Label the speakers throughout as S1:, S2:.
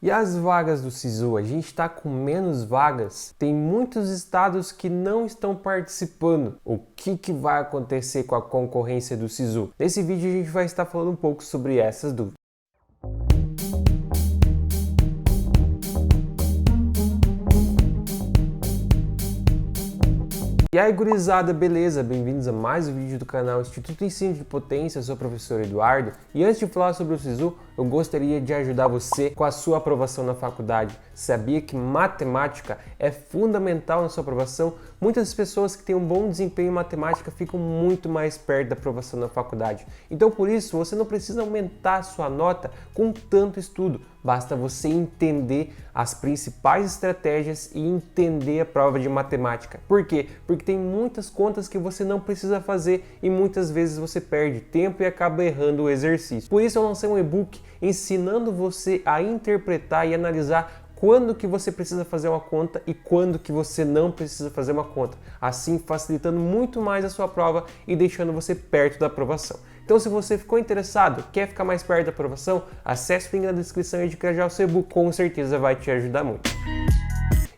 S1: E as vagas do SISU? A gente está com menos vagas? Tem muitos estados que não estão participando. O que vai acontecer com a concorrência do SISU? Nesse vídeo a gente vai estar falando um pouco sobre essas dúvidas. E aí, gurizada, beleza? Bem-vindos a mais um vídeo do canal Instituto Ensino de Potência. Eu sou o professor Eduardo e antes de falar sobre o SISU, eu gostaria de ajudar você com a sua aprovação na faculdade. Sabia que matemática é fundamental na sua aprovação? Muitas pessoas que têm um bom desempenho em matemática ficam muito mais perto da aprovação na faculdade. Então, por isso, você não precisa aumentar a sua nota com tanto estudo. Basta você entender as principais estratégias e entender a prova de matemática. Por quê? Porque tem muitas contas que você não precisa fazer e muitas vezes você perde tempo e acaba errando o exercício. Por isso eu lancei um e-book ensinando você a interpretar e analisar quando que você precisa fazer uma conta e quando que você não precisa fazer uma conta. Assim facilitando muito mais a sua prova e deixando você perto da aprovação. Então, se você ficou interessado, quer ficar mais perto da aprovação, acesse o link na descrição e adquira já o seu e-book, com certeza vai te ajudar muito.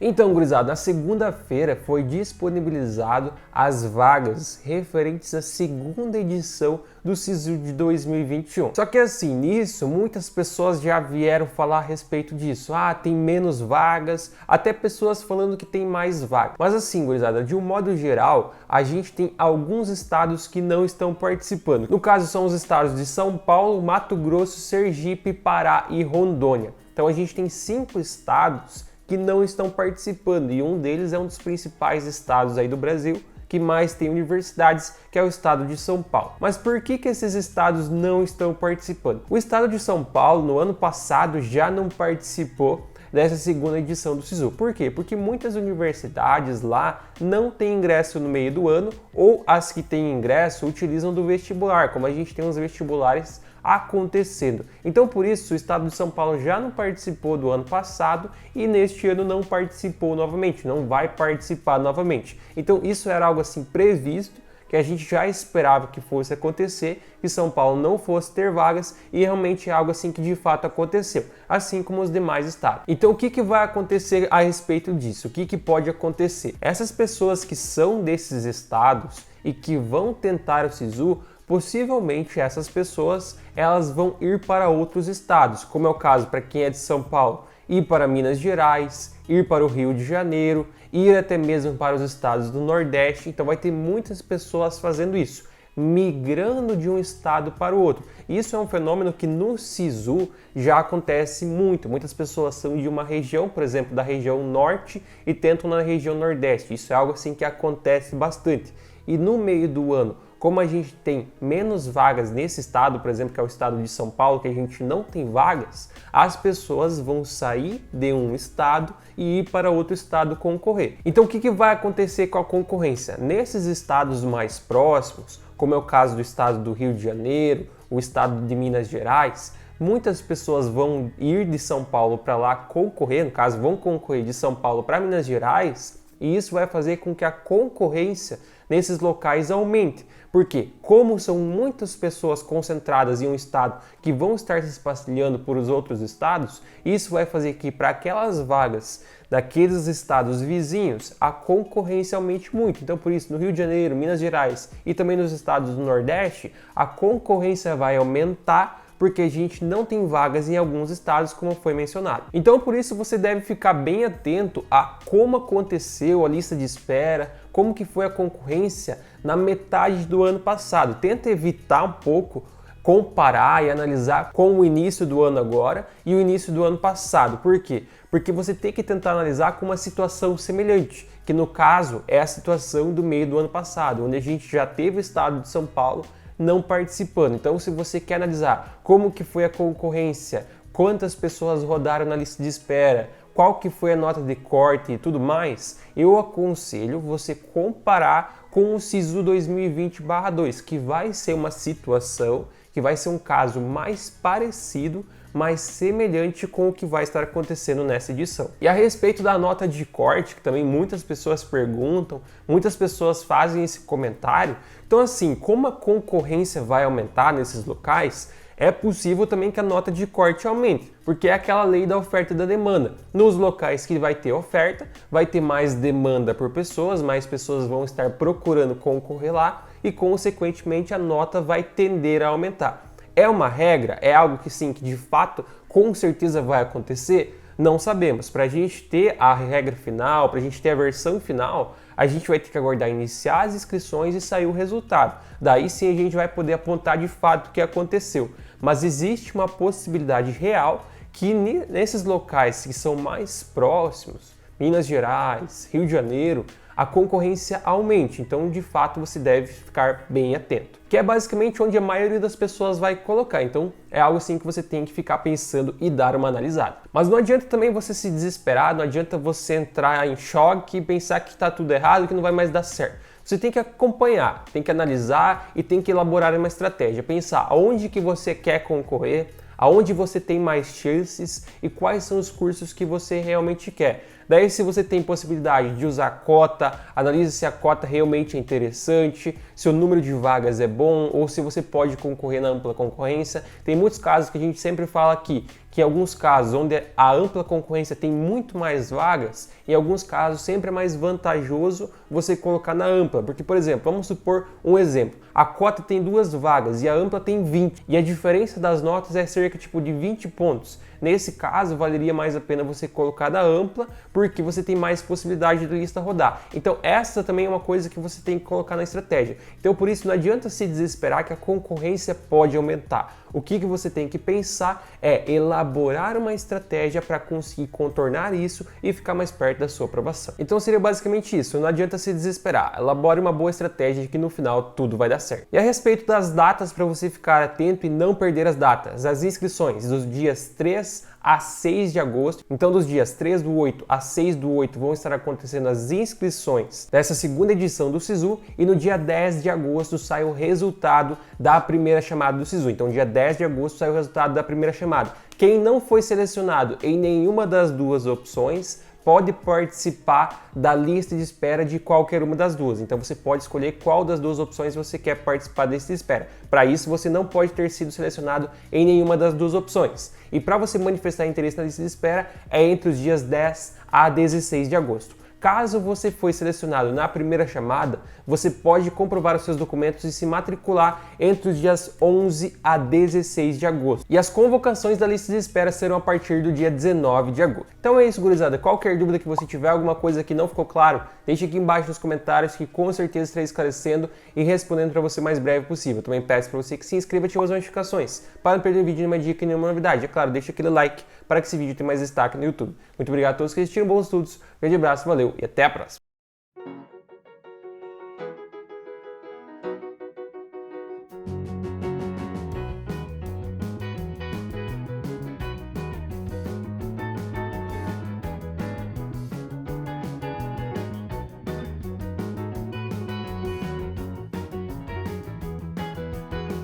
S1: Então, gurizada, na segunda-feira foi disponibilizado as vagas referentes à segunda edição do SISU de 2021. Só que assim, nisso, muitas pessoas já vieram falar a respeito disso. Ah, tem menos vagas, até pessoas falando que tem mais vagas. Mas assim, gurizada, de um modo geral, a gente tem alguns estados que não estão participando. No caso, são os estados de São Paulo, Mato Grosso, Sergipe, Pará e Rondônia. Então a gente tem 5 estados que não estão participando e um deles é um dos principais estados aí do Brasil que mais tem universidades, que é o estado de São Paulo. Mas por que esses estados não estão participando? O estado de São Paulo no ano passado já não participou dessa segunda edição do SISU. Por quê? Porque muitas universidades lá não têm ingresso no meio do ano ou as que têm ingresso utilizam do vestibular, como a gente tem uns vestibulares acontecendo. Então, por isso, o estado de São Paulo já não participou do ano passado e neste ano não participou novamente, não vai participar novamente. Então, isso era algo assim previsto, que a gente já esperava que fosse acontecer, que São Paulo não fosse ter vagas e realmente é algo assim que de fato aconteceu, assim como os demais estados. Então, o que vai acontecer a respeito disso? O que pode acontecer? Essas pessoas que são desses estados e que vão tentar o SISU, possivelmente essas pessoas elas vão ir para outros estados, como é o caso para quem é de São Paulo, ir para Minas Gerais, ir para o Rio de Janeiro, ir até mesmo para os estados do Nordeste. Então vai ter muitas pessoas fazendo isso, migrando de um estado para o outro. Isso é um fenômeno que no SISU já acontece muito. Muitas pessoas são de uma região, por exemplo, da região norte e tentam na região nordeste. Isso é algo assim que acontece bastante. E no meio do ano, como a gente tem menos vagas nesse estado, por exemplo, que é o estado de São Paulo, que a gente não tem vagas, as pessoas vão sair de um estado e ir para outro estado concorrer. Então, o que vai acontecer com a concorrência? Nesses estados mais próximos, como é o caso do estado do Rio de Janeiro, o estado de Minas Gerais, muitas pessoas vão ir de São Paulo para lá concorrer, no caso, vão concorrer de São Paulo para Minas Gerais, e isso vai fazer com que a concorrência nesses locais aumente. Porque, como são muitas pessoas concentradas em um estado que vão estar se espalhando por os outros estados, isso vai fazer que para aquelas vagas daqueles estados vizinhos, a concorrência aumente muito. Então, por isso, no Rio de Janeiro, Minas Gerais e também nos estados do Nordeste, a concorrência vai aumentar porque a gente não tem vagas em alguns estados, como foi mencionado. Então, por isso, você deve ficar bem atento a como aconteceu a lista de espera, como que foi a concorrência na metade do ano passado. Tenta evitar um pouco comparar e analisar com o início do ano agora e o início do ano passado. Por quê? Porque você tem que tentar analisar com uma situação semelhante, que no caso é a situação do meio do ano passado, onde a gente já teve o estado de São Paulo não participando. Então, se você quer analisar como que foi a concorrência, quantas pessoas rodaram na lista de espera, qual que foi a nota de corte e tudo mais, eu aconselho você comparar com o SISU 2020/2, que vai ser uma situação, que vai ser um caso mais parecido, mais semelhante com o que vai estar acontecendo nessa edição. E a respeito da nota de corte, que também muitas pessoas perguntam, muitas pessoas fazem esse comentário. Então assim, como a concorrência vai aumentar nesses locais, é possível também que a nota de corte aumente, porque é aquela lei da oferta e da demanda. Nos locais que vai ter oferta, vai ter mais demanda por pessoas, mais pessoas vão estar procurando concorrer lá e, consequentemente, a nota vai tender a aumentar. É uma regra? É algo que sim, que de fato, com certeza vai acontecer? Não sabemos. Para a gente ter a regra final, para a gente ter a versão final, a gente vai ter que aguardar iniciar as inscrições e sair o resultado. Daí sim a gente vai poder apontar de fato o que aconteceu. Mas existe uma possibilidade real que nesses locais que são mais próximos, Minas Gerais, Rio de Janeiro, a concorrência aumente. Então, de fato, você deve ficar bem atento. Que é basicamente onde a maioria das pessoas vai colocar. Então, é algo assim que você tem que ficar pensando e dar uma analisada. Mas não adianta também você se desesperar, não adianta você entrar em choque e pensar que está tudo errado, que não vai mais dar certo. Você tem que acompanhar, tem que analisar e tem que elaborar uma estratégia. Pensar aonde que você quer concorrer, aonde você tem mais chances e quais são os cursos que você realmente quer. Daí, se você tem possibilidade de usar cota, analise se a cota realmente é interessante, se o número de vagas é bom ou se você pode concorrer na ampla concorrência. Tem muitos casos que a gente sempre fala aqui, que em alguns casos onde a ampla concorrência tem muito mais vagas, em alguns casos sempre é mais vantajoso você colocar na ampla. Porque, por exemplo, vamos supor um exemplo, a cota tem 2 vagas e a ampla tem 20 e a diferença das notas é cerca de 20 pontos. Nesse caso, valeria mais a pena você colocar na ampla, porque você tem mais possibilidade de lista rodar. Então, essa também é uma coisa que você tem que colocar na estratégia. Então, por isso, não adianta se desesperar que a concorrência pode aumentar. O que você tem que pensar é elaborar uma estratégia para conseguir contornar isso e ficar mais perto da sua aprovação. Então, seria basicamente isso. Não adianta se desesperar. Elabore uma boa estratégia que no final tudo vai dar certo. E a respeito das datas, para você ficar atento e não perder as datas, as inscrições dos dias 3 a 6 de agosto. Então, dos dias 3/8 a 6/8 vão estar acontecendo as inscrições dessa segunda edição do SISU e no dia 10 de agosto sai o resultado da primeira chamada do SISU. Então, dia 10 de agosto sai o resultado da primeira chamada. Quem não foi selecionado em nenhuma das duas opções pode participar da lista de espera de qualquer uma das duas. Então você pode escolher qual das duas opções você quer participar da lista de espera. Para isso você não pode ter sido selecionado em nenhuma das duas opções. E para você manifestar interesse na lista de espera é entre os dias 10 a 16 de agosto. Caso você foi selecionado na primeira chamada, você pode comprovar os seus documentos e se matricular entre os dias 11 a 16 de agosto. E as convocações da lista de espera serão a partir do dia 19 de agosto. Então é isso, gurizada. Qualquer dúvida que você tiver, alguma coisa que não ficou claro, deixe aqui embaixo nos comentários que com certeza estarei esclarecendo e respondendo para você o mais breve possível. Também peço para você que se inscreva e ative as notificações para não perder um vídeo, nenhuma dica e nenhuma novidade. É claro, deixa aquele like para que esse vídeo tenha mais destaque no YouTube. Muito obrigado a todos que assistiram, bons estudos, grande abraço, valeu e até a próxima!